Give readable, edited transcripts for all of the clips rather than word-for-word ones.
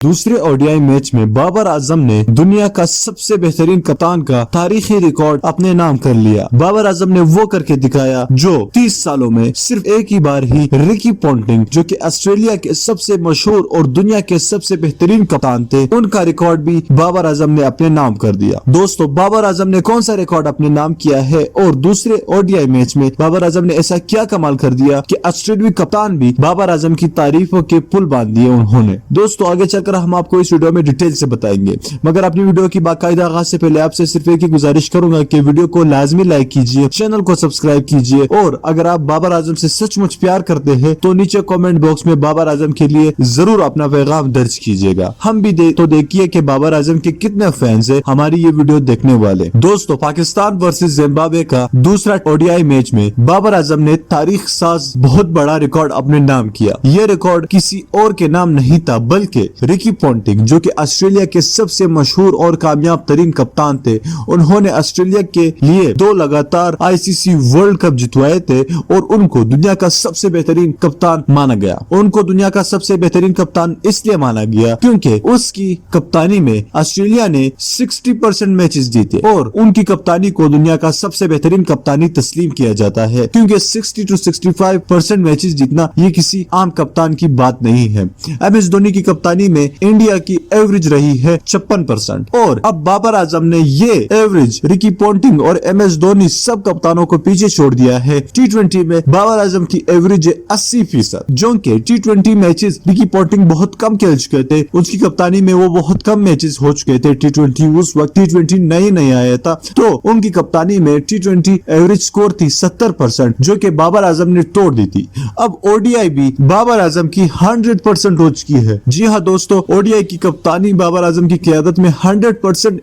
दूसरे ODI match में बाबर आजम ने दुनिया का सबसे बेहतरीन कप्तान का तारीखी रिकॉर्ड अपने नाम कर लिया। बाबर आजम ने वो करके दिखाया जो 30 सालों में सिर्फ एक ही बार ही रिकी पॉन्टिंग, जो कि ऑस्ट्रेलिया के सबसे मशहूर और दुनिया के सबसे बेहतरीन कप्तान थे, उनका रिकॉर्ड भी बाबर आजम ने अपने नाम कर दिया। दोस्तों, बाबर आजम ने कौन सा रिकॉर्ड अपने नाम किया है और दूसरे ओडीआई मैच में बाबर आजम ने ऐसा क्या कमाल कर दिया कि ऑस्ट्रेलियाई कप्तान भी बाबर आजम की तारीफों के पुल बांध दिए उन्होंने। दोस्तों, आगे चलकर हम आपको इस वीडियो में डिटेल से बताएंगे, मगर अपनी वीडियो की बाकायदा आगाज से पहले आपसे सिर्फ एक ही गुजारिश करूंगा कि वीडियो को लाजमी लाइक कीजिए, चैनल को सब्सक्राइब कीजिए, और अगर आप बाबर आजम से सचमुच प्यार करते हैं तो नीचे कमेंट बॉक्स में बाबर आजम के लिए जरूर अपना पैगाम दर्ज कीजिएगा। हम भी देखिए कि बाबर आजम के कितने फैंस है हमारी ये वीडियो देखने वाले। दोस्तों, पाकिस्तान वर्सेस जिम्बाब्वे का दूसरा ओडीआई मैच में बाबर आजम ने तारीख साज बहुत बड़ा रिकॉर्ड अपने नाम किया। ये रिकॉर्ड किसी और के नाम नहीं था बल्कि रिकी पॉन्टिंग, जो कि ऑस्ट्रेलिया के सबसे मशहूर और कामयाब तरीन कप्तान थे। उन्होंने ऑस्ट्रेलिया के लिए 2 लगातार आईसीसी वर्ल्ड कप जितवाए थे और उनको दुनिया का सबसे बेहतरीन कप्तान माना गया। उनको दुनिया का सबसे बेहतरीन कप्तान इसलिए माना गया क्योंकि उसकी कप्तानी में ऑस्ट्रेलिया ने 60% मैचेस जीते और उनकी कप्तानी को दुनिया का सबसे बेहतरीन कप्तानी तस्लीम किया जाता है, क्योंकि 60 to 65% मैचेस जीतना ये किसी आम कप्तान की बात नहीं है। एमएस धोनी की कप्तानी में इंडिया की एवरेज रही है 56%, और अब बाबर आजम ने ये एवरेज रिकी पॉन्टिंग और एमएस धोनी सब कप्तानों को पीछे छोड़ दिया है। टी20 में बाबर आजम की एवरेज है 80%, जो कि टी20 मैचेस रिकी पॉन्टिंग बहुत कम खेल चुके थे, उसकी कप्तानी में वो बहुत कम मैचेस हो चुके थे। टी20 उस वक्त टी20 नहीं आया था, तो उनकी कप्तानी में टी20 एवरेज स्कोर थी 70%, जो कि बाबर आजम ने तोड़ दी थी। अब ओडीआई भी बाबर आजम की 100% हो चुकी है। जी हाँ दोस्तों, ओडीआई की कप्तानी बाबर आजम की क़यादत में 100%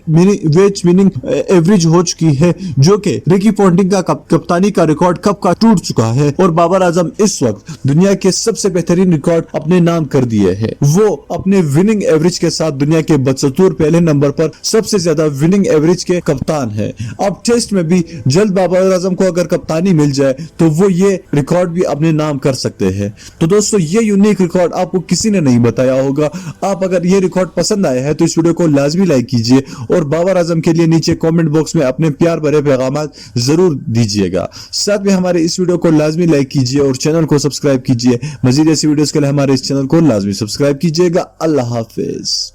विनिंग एवरेज हो चुकी है, जो कि रिकी पॉन्टिंग का कप्तानी का रिकॉर्ड कब का टूट चुका है, और बाबर आजम इस वक्त दुनिया के सबसे बेहतरीन रिकॉर्ड अपने नाम कर दिए हैं। वो अपने विनिंग एवरेज के साथ दुनिया के बदस्तूर पहले नंबर पर सबसे ज्यादा विनिंग एवरेज के कप्तान है। अब टेस्ट में भी जल्द बाबर आजम को अगर कप्तानी मिल जाए तो वो ये रिकॉर्ड भी अपने नाम कर सकते हैं। तो दोस्तों, ये यूनिक रिकॉर्ड आपको किसी ने नहीं बताया होगा। आप अगर ये रिकॉर्ड पसंद आया है तो इस वीडियो को लाजमी लाइक कीजिए और बाबर आजम के लिए नीचे कमेंट बॉक्स में अपने प्यार भरे पैगाम जरूर दीजिएगा। साथ में हमारे इस वीडियो को लाजमी लाइक कीजिए और चैनल को सब्सक्राइब कीजिए। मजीद ऐसी वीडियोस के लिए हमारे इस चैनल को लाजमी सब्सक्राइब कीजिएगा। अल्लाह हाफिज।